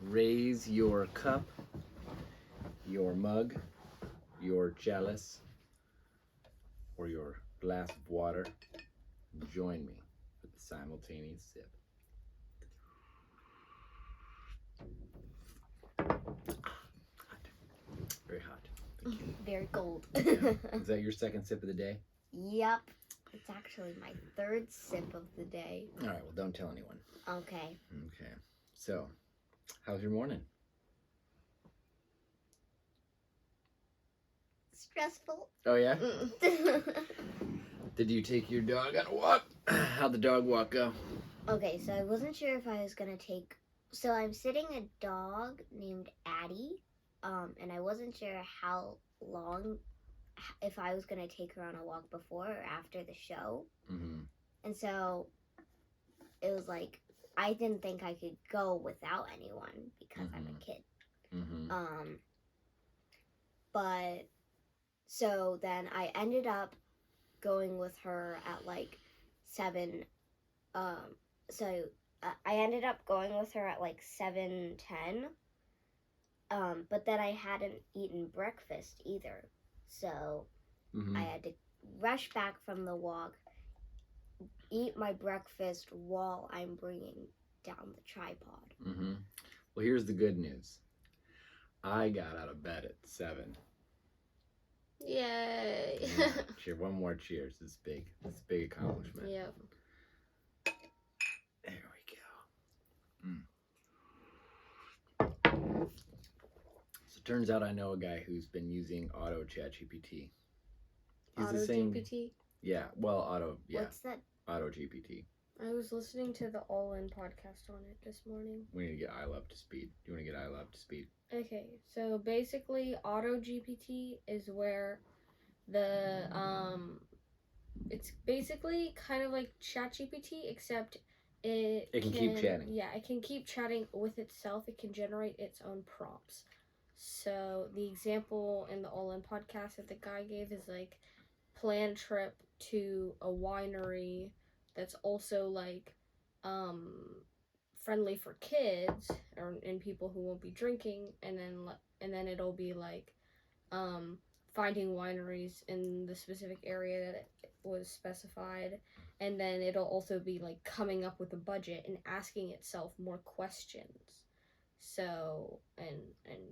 Raise your cup, your mug, your chalice, or your glass of water, and join me for the simultaneous sip. Hot. Very hot. Thank you. Very cold. Yeah. Is that your second sip of the day? Yep. It's actually my third sip of the day. All right, well, don't tell anyone. Okay. Okay. So, how's your morning? Stressful. Oh, yeah? Did you take your dog on a walk? How'd the dog walk go? Okay, so I wasn't sure if I was going to take... So I'm sitting a dog named Addie, and I wasn't sure how long, if I was going to take her on a walk before or after the show. Mm-hmm. And so it was like, I didn't think I could go without anyone because I'm a kid. Mm-hmm. But so then I ended up going with her at like 7. So I ended up going with her at like 7:10. But then I hadn't eaten breakfast either. So I had to rush back from the walk, eat my breakfast while I'm bringing down the tripod. Mm-hmm. Well, here's the good news. I got out of bed at 7. Yay! Yeah. Cheer! One more cheers. This is big. This is a big accomplishment. Yep. There we go. So it turns out I know a guy who's been using auto ChatGPT. Auto GPT? Yeah. Well, auto. Yeah. What's that? Auto GPT. I was listening to the All In podcast on it this morning. We need to get Isla up to speed. Do you want to get Isla up to speed? Okay, so basically Auto GPT is where the it's basically kind of like ChatGPT, except it can keep chatting. Yeah, it can keep chatting with itself. It can generate its own prompts. So the example in the All In podcast that the guy gave is like plan trip to a winery that's also like friendly for kids and people who won't be drinking, and then it'll be like finding wineries in the specific area that it was specified, and then it'll also be like coming up with a budget and asking itself more questions. So and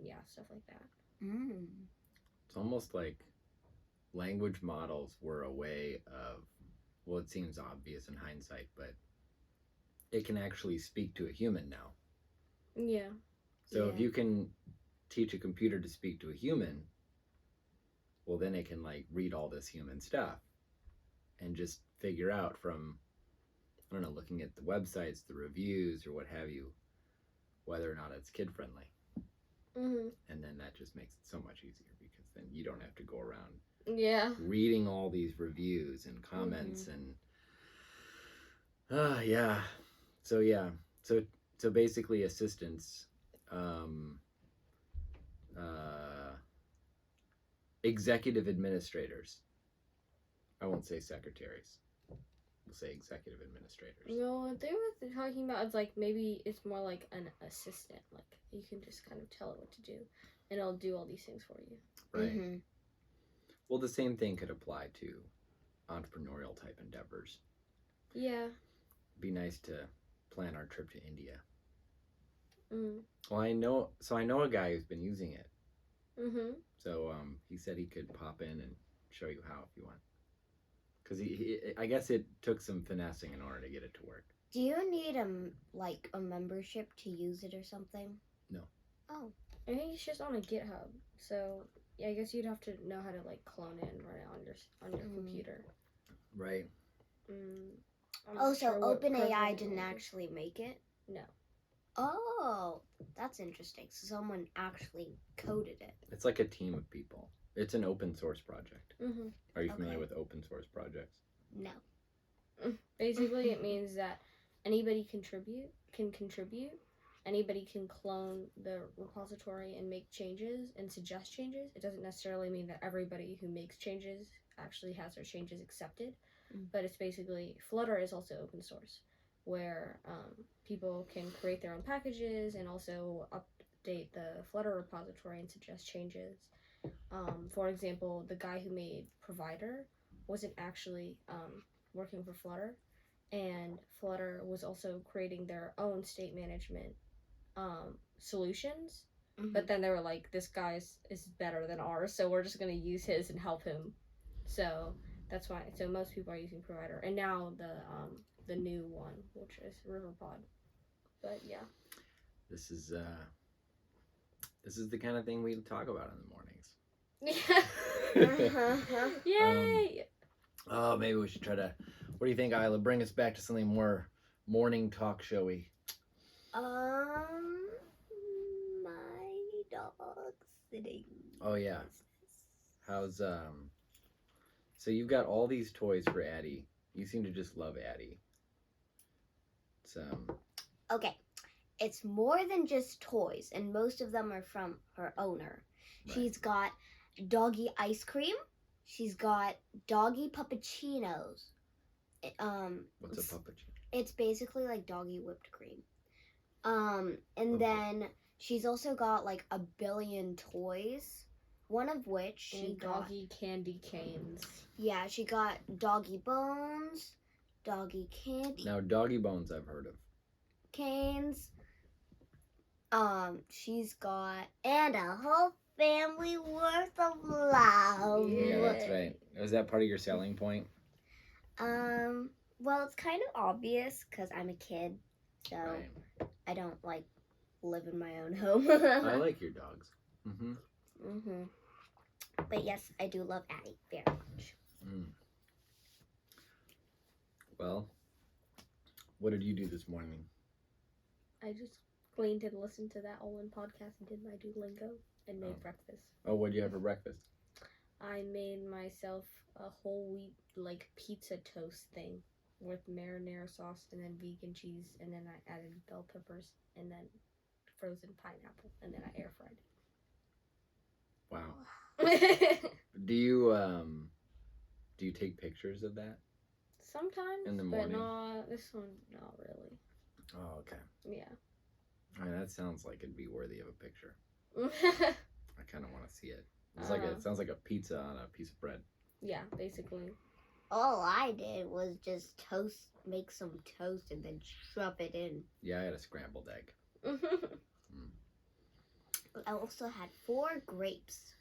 yeah, stuff like that. It's almost like language models were a way of, well, it seems obvious in hindsight, but it can actually speak to a human now. Yeah. So if you can teach a computer to speak to a human, well, then it can like read all this human stuff and just figure out from, I don't know, looking at the websites, the reviews, or what have you, whether or not it's kid friendly. Mm-hmm. And then that just makes it so much easier because then you don't have to go around reading all these reviews and comments and so basically assistants, executive administrators, I won't say secretaries, we'll say executive administrators. No, what they were talking about is like maybe it's more like an assistant, like you can just kind of tell it what to do and it'll do all these things for you. Right. Well, the same thing could apply to entrepreneurial type endeavors. Yeah. Be nice to plan our trip to India. Mm. Well, I know a guy who's been using it. Mm-hmm. So he said he could pop in and show you how if you want. Because I guess it took some finessing in order to get it to work. Do you need a membership to use it or something? No. Oh. I think it's just on a GitHub. So yeah, I guess you'd have to know how to like clone it and run it on your computer. Right. So OpenAI didn't actually make it? No. Oh, that's interesting. So someone actually coded it. It's like a team of people. It's an open source project. Mm-hmm. Are you familiar with open source projects? No. Basically, it means that anybody can contribute. Anybody can clone the repository and make changes and suggest changes. It doesn't necessarily mean that everybody who makes changes actually has their changes accepted, but it's basically, Flutter is also open source. where people can create their own packages and also update the Flutter repository and suggest changes. For example, the guy who made Provider wasn't actually working for Flutter, and Flutter was also creating their own state management solutions. Mhm. But then they were like, this guy is better than ours, so we're just going to use his and help him. So that's why. So most people are using Provider, and now the new one, which is Riverpod. But yeah, This is the kind of thing we talk about in the mornings. Yay! Oh, maybe we should try to. What do you think, Isla? Bring us back to something more morning talk showy. My dog's sitting. Oh yeah. How's So you've got all these toys for Addie. You seem to just love Addie. So. Okay, it's more than just toys, and most of them are from her owner. Right. She's got doggy ice cream. She's got doggy puppuccinos. What's a puppuccino? It's basically like doggy whipped cream. And then she's also got like a billion toys. One of which she got doggy candy canes. Yeah, she got doggy bones, doggy candy. Now, doggy bones I've heard of. Canes. She's got and a whole family worth of love. Yeah, that's right. Was that part of your selling point? Well, it's kind of obvious because I'm a kid, so Right. I don't like live in my own home. I like your dogs. But yes, I do love Addie very much. Well, what did you do this morning? I just cleaned and listened to that Olin podcast and did my Duolingo and made breakfast. Oh, what did you have for breakfast? I made myself a whole wheat like pizza toast thing with marinara sauce and then vegan cheese, and then I added bell peppers and then frozen pineapple, and then I air fried Wow. it. Do you take pictures of that? Sometimes, In the but morning? not this one. Not really. Oh, okay. Yeah. I mean, that sounds like it'd be worthy of a picture. I kind of want to see it. It's like it sounds like a pizza on a piece of bread. Yeah, basically. All I did was just make some toast and then shove it in. Yeah, I had a scrambled egg. I also had 4 grapes.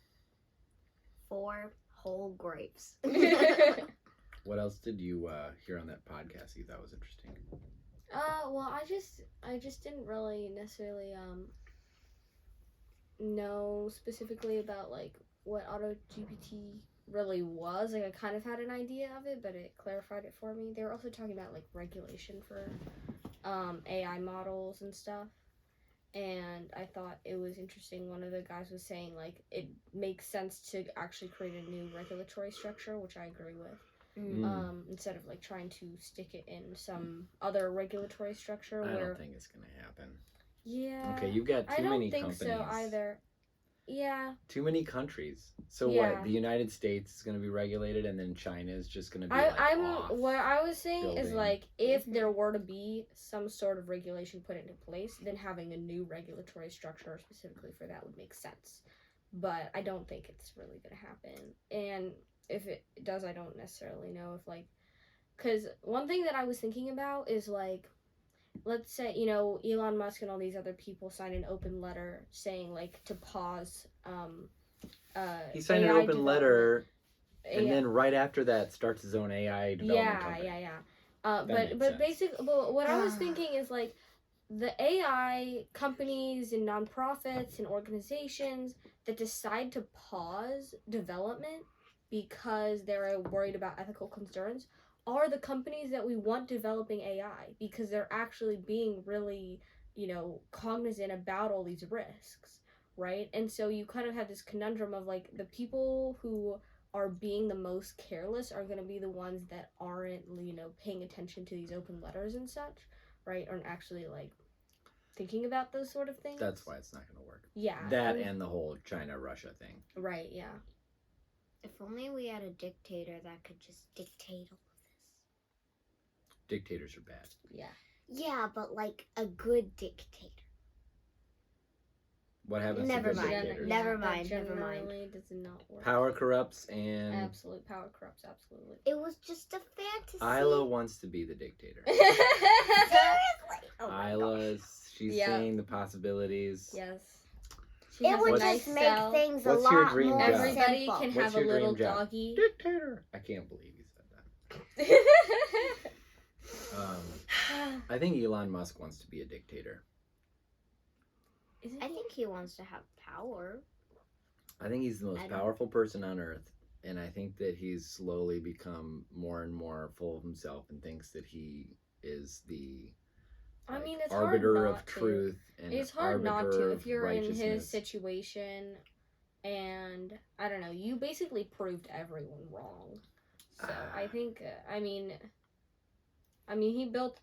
4 whole grapes. What else did you hear on that podcast you thought was interesting? Well, I just didn't really necessarily know specifically about like what AutoGPT really was. Like I kind of had an idea of it, but it clarified it for me. They were also talking about like regulation for AI models and stuff. And I thought it was interesting. One of the guys was saying like it makes sense to actually create a new regulatory structure, which I agree with. Instead of like trying to stick it in some other regulatory structure. I where don't think it's gonna happen. Yeah. Okay, you've got too many companies. I don't think so either. Yeah. Too many countries. So Yeah. what? The United States is going to be regulated, and then China is just going to be What I was saying is building. like if there were to be some sort of regulation put into place, then having a new regulatory structure specifically for that would make sense. But I don't think it's really going to happen. And if it does, I don't necessarily know if like, because one thing that I was thinking about is like, let's say, you know, Elon Musk and all these other people signed an open letter saying like to pause he signed AI an open development. letter, and Yeah. then right after that starts his own AI development company. But sense. basically, what I was thinking is like the AI companies and nonprofits and organizations that decide to pause development because they're worried about ethical concerns are the companies that we want developing AI because they're actually being really, you know, cognizant about all these risks, right? And so you kind of have this conundrum of like the people who are being the most careless are going to be the ones that aren't, you know, paying attention to these open letters and such, right? Aren't actually like thinking about those sort of things. That's why it's not going to work. Yeah. That and the whole China-Russia thing. Right, yeah. If only we had a dictator that could just dictate all of this. Dictators are bad. Yeah. Yeah, but like a good dictator. What happens Never to good mind. dictators? Never that mind, never mind. generally does not work. Power corrupts, and Absolute power corrupts. Absolutely. It was just a fantasy. Isla wants to be the dictator. Seriously? Oh my gosh. Isla's, she's Yeah. seeing the possibilities. Yes. She It has would a What's- nice just make cell. things a What's your lot dream more job? Everybody simple. can What's have a your little dream job? doggy. Dictator. I can't believe he said that. I think Elon Musk wants to be a dictator. I think he wants to have power. I think he's the most I don't- powerful person on earth, and I think that he's slowly become more and more full of himself and thinks that he is the I mean, like, it's hard arbiter not of to. truth and It's hard not arbiter to of if you're in his righteousness. situation, and I don't know. You basically proved everyone wrong. So I think. I mean, he built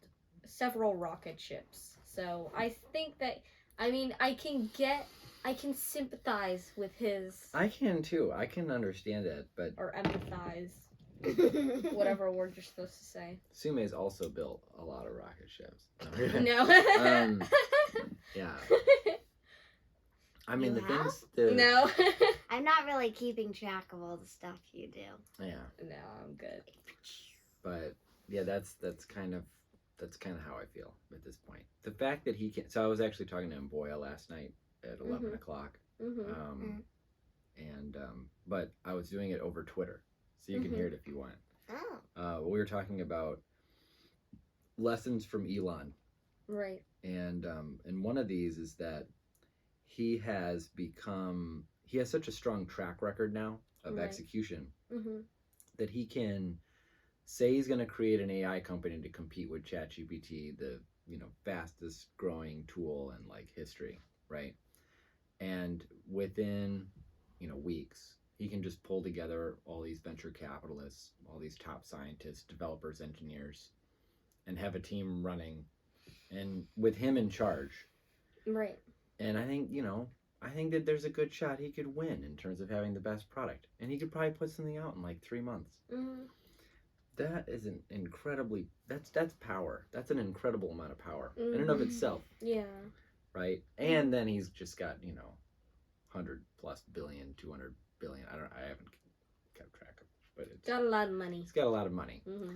several rocket ships. So I think that. I mean, I can sympathize with his I can too. I can understand it, but or empathize, whatever word you're supposed to say. Sume's also built a lot of rocket ships. No. Yeah. I mean, You the have? things that No. I'm not really keeping track of all the stuff you do. yeah, No, I'm good. but yeah, that's kind of how I feel at this point. The fact that he can. So I was actually talking to Mboya last night at 11 Mhm. o'clock, Mm-hmm. but I was doing it over Twitter, so you can hear it if you want. Oh. We were talking about lessons from Elon, Right. and one of these is that he has such a strong track record now of Right. execution Mm-hmm. that he can say he's going to create an AI company to compete with ChatGPT, the fastest growing tool in like history, right? And within weeks, he can just pull together all these venture capitalists, all these top scientists, developers, engineers, and have a team running, and with him in charge. Right. And I think that there's a good shot he could win in terms of having the best product, and he could probably put something out in like 3 months. Mm-hmm. That is an incredibly that's power. That's an incredible amount of power in and of itself, Yeah. right? And then he's just got 100 plus billion, 200 billion. I haven't kept track of, but it's Got a lot of money. he's got a lot of money, Mm-hmm.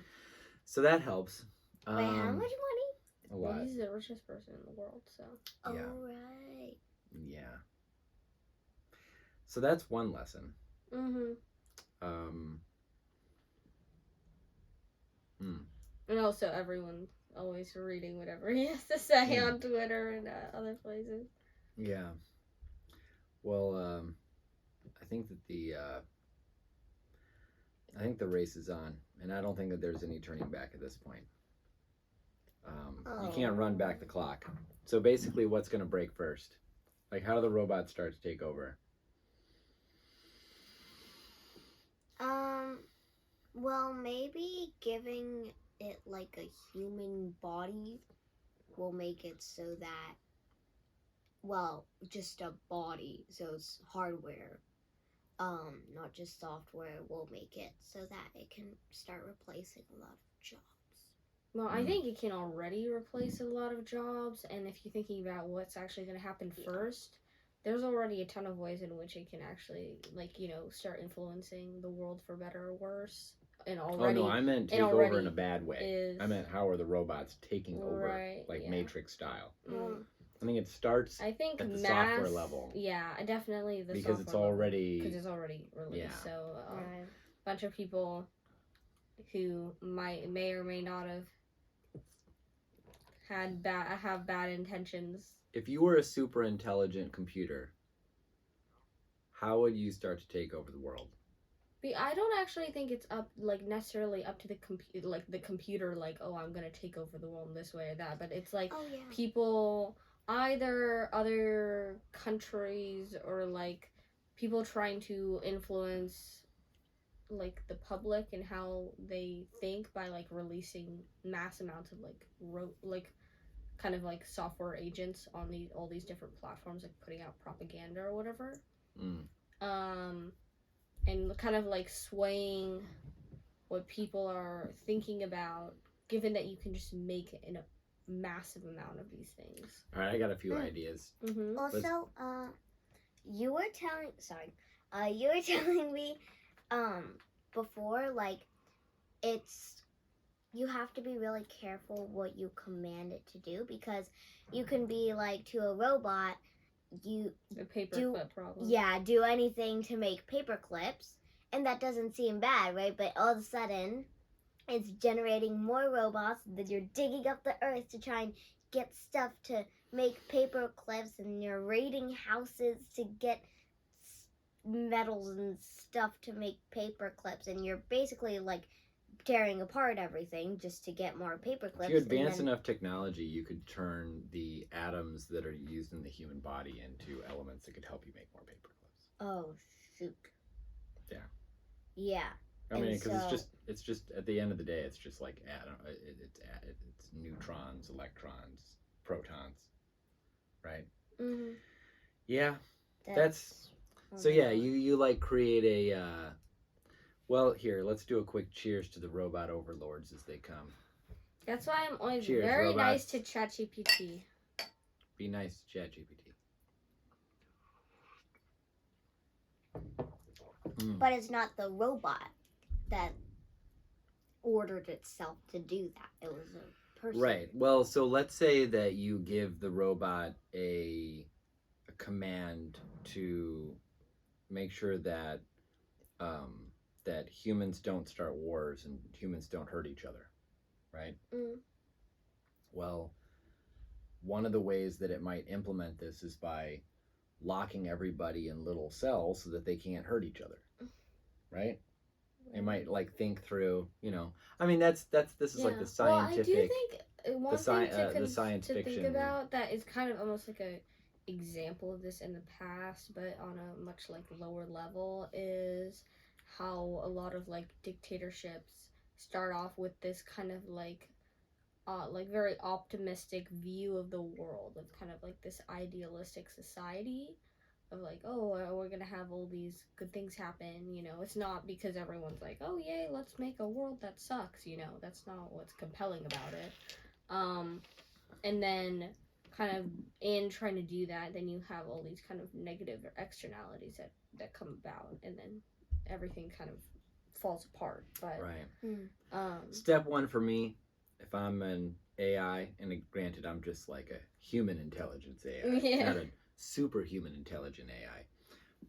so that helps. Wait, how much money? A Well, lot. he's the richest person in the world, so. Yeah. Oh, right. Yeah. So that's one lesson. Mm-hmm. And also, everyone's always reading whatever he has to say on Twitter and other places. Yeah. Well, I think that the race is on, and I don't think that there's any turning back at this point. You can't run back the clock. So basically, what's going to break first? Like, how do the robots start to take over? Well, maybe giving it like a human body will make it so that, well, just a body, so it's hardware, not just software, will make it so that it can start replacing a lot of jobs. Well, I think it can already replace a lot of jobs, and if you're thinking about what's actually going to happen first, there's already a ton of ways in which it can actually, start influencing the world for better or worse. And already, I meant take over in a bad way. I meant how are the robots taking over, Matrix style. I think it starts at the software level. Yeah, definitely the because it's already released. Yeah. So a bunch of people who may or may not have bad intentions. If you were a super intelligent computer, how would you start to take over the world? I don't actually think it's necessarily up to the computer, oh, I'm gonna take over the world this way or that, but it's people, either other countries or people trying to influence the public and how they think by releasing mass amounts of software agents on all these different platforms, putting out propaganda or whatever. And kind of swaying what people are thinking about, given that you can just make massive amount of these things. All right, I got a few Mm. ideas. Mm-hmm. Also, you were telling me, before, like, you have to be really careful what you command it to do, because you can be like, to a robot, you The paperclip problem. do anything to make paper clips, and that doesn't seem bad, right? But all of a sudden, it's generating more robots, that you're digging up the earth to try and get stuff to make paper clips, and you're raiding houses to get metals and stuff to make paper clips, and you're basically like tearing apart everything just to get more paper clips. If you advance enough technology, you could turn the atoms that are used in the human body into elements that could help you make more paper clips. Oh shoot. Yeah. Yeah. I mean, And because it's just at the end of the day, it's just like it's neutrons, electrons, protons, right? Mm-hmm. Yeah, that's so. Yeah, you like create a. Well, here, let's do a quick cheers to the robot overlords as they come. That's why I'm always Cheers, very robots. nice to ChatGPT. Be nice to ChatGPT. But it's not the robot that ordered itself to do that. It was a person. Right. Well, so let's say that you give the robot a command to make sure that that humans don't start wars and humans don't hurt each other, right? Mm. Well, one of the ways that it might implement this is by locking everybody in little cells so that they can't hurt each other, right? It might like think through, I mean, this is like the scientific. Well, I do think one thing the science to fiction. think about that is kind of almost like a example of this in the past, but on a much like lower level, is how a lot of like dictatorships start off with this kind of like very optimistic view of the world, of kind of like this idealistic society of like, oh, we're gonna have all these good things happen. It's not because everyone's like, oh yay, let's make a world that sucks. That's not what's compelling about it. And then kind of in trying to do that, then you have all these kind of negative externalities that come about, and then everything kind of falls apart. But right. Step one for me, if I'm an AI, and granted I'm just like a human intelligence AI, not a superhuman intelligent AI,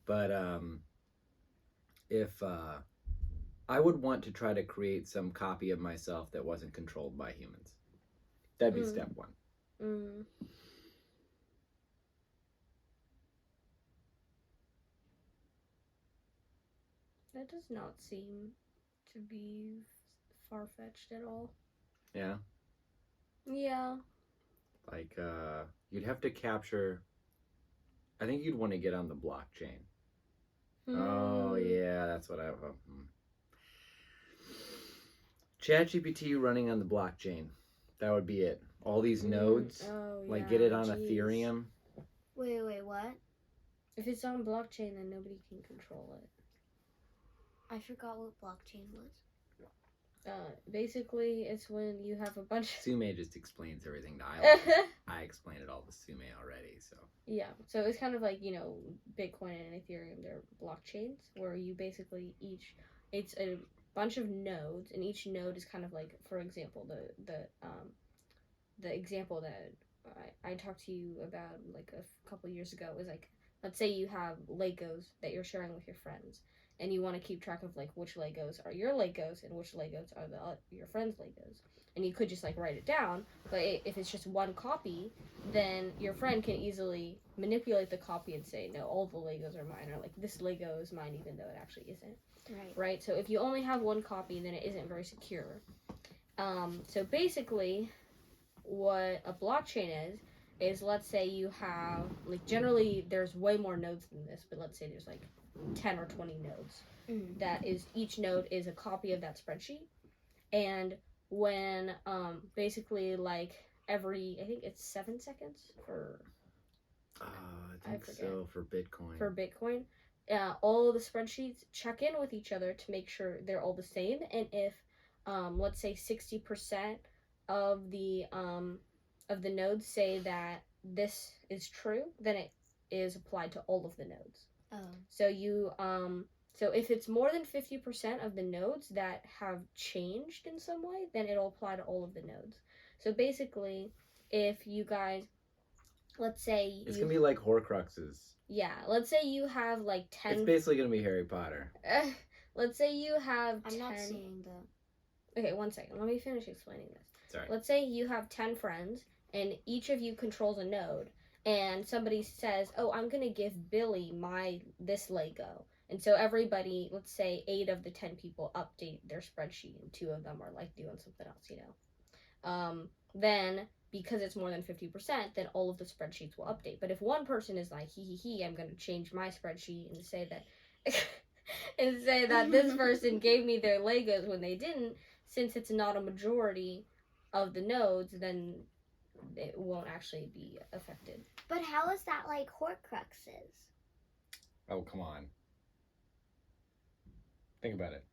but if I would want to try to create some copy of myself that wasn't controlled by humans. That'd be step one. That does not seem to be far-fetched at all. Yeah? Yeah. Like, you'd have to capture... I think you'd want to get on the blockchain. Oh, yeah, that's what I... ChatGPT running on the blockchain. That would be it. All these nodes. Oh, yeah. Like, get it on Ethereum. Wait, what? If it's on blockchain, then nobody can control it. I forgot what blockchain was. Basically, it's when you have a bunch of... Sume just explains everything to Isla. I explained it all to Sume already, so... Yeah, so it's kind of like, Bitcoin and Ethereum, they're blockchains, where you basically it's a bunch of nodes, and each node is kind of like, for example, the example that I talked to you about, like, a couple years ago was, like, let's say you have Legos that you're sharing with your friends, and you want to keep track of, like, which Legos are your Legos and which Legos are your friends' Legos. And you could just, like, write it down, but if it's just one copy, then your friend can easily manipulate the copy and say, no, all the Legos are mine, or, like, this Lego is mine, even though it actually isn't. Right? So if you only have one copy, then it isn't very secure. So basically, what a blockchain is let's say you have, like, generally there's way more nodes than this, but let's say there's, like, 10 or 20 nodes. That is, each node is a copy of that spreadsheet. And when, basically, like, every, I think it's 7 seconds for... I think so, for Bitcoin. For Bitcoin. All of the spreadsheets check in with each other to make sure they're all the same. And if, let's say 60% of the of the nodes say that this is true, then it is applied to all of the nodes. Oh. So so if it's more than 50% of the nodes that have changed in some way, then it'll apply to all of the nodes. So basically, if you guys, let's say It's gonna be like Horcruxes. Yeah, let's say you have like 10. It's basically gonna be Harry Potter. Let's say you have I'm 10. not seeing that. Okay, 1 second. Let me finish explaining this. Sorry. Let's say you have 10 friends, and each of you controls a node, and somebody says, "Oh, I'm gonna give Billy this Lego." And so everybody, let's say 8 of the 10 people update their spreadsheet, and 2 of them are like doing something else, Then because it's more than 50%, then all of the spreadsheets will update. But if one person is like, I'm gonna change my spreadsheet and say that and say that this person gave me their Legos when they didn't, since it's not a majority of the nodes, then it won't actually be affected. But how is that like Horcruxes? Oh, come on. Think about it.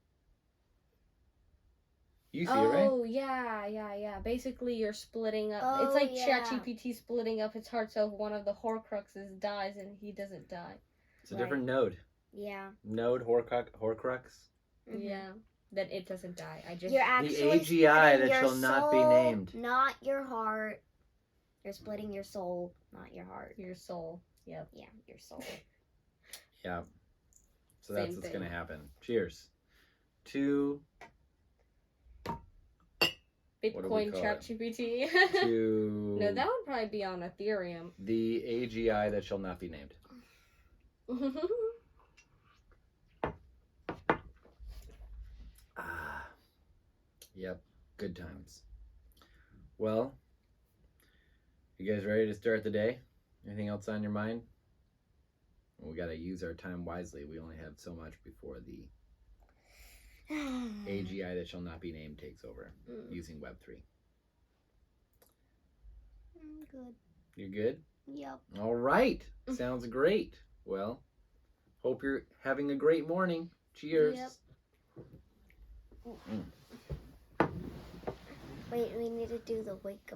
You see it, right? Oh, yeah. Basically, you're splitting up. Oh, it's like yeah. ChatGPT splitting up its heart, so if one of the Horcruxes dies and he doesn't die. It's a different node. Yeah. Node Horcrux. Mm-hmm. Yeah. Then it doesn't die. You're actually the AGI that your shall not be soul, named. Not your heart. You're splitting your soul, not your heart. Your soul. Yep. Yeah, your soul. Yeah. So that's Same what's thing. gonna happen. Cheers. To Bitcoin call it? ChatGPT. to No, that would probably be on Ethereum. the AGI that shall not be named. Yep. Good times. Well, you guys ready to start the day? Anything else on your mind? We got to use our time wisely. We only have so much before the AGI that shall not be named takes over using Web3. I'm good. You're good? Yep. All right. Sounds great. Well, hope you're having a great morning. Cheers. Yep. Wait, we need to do the wake up.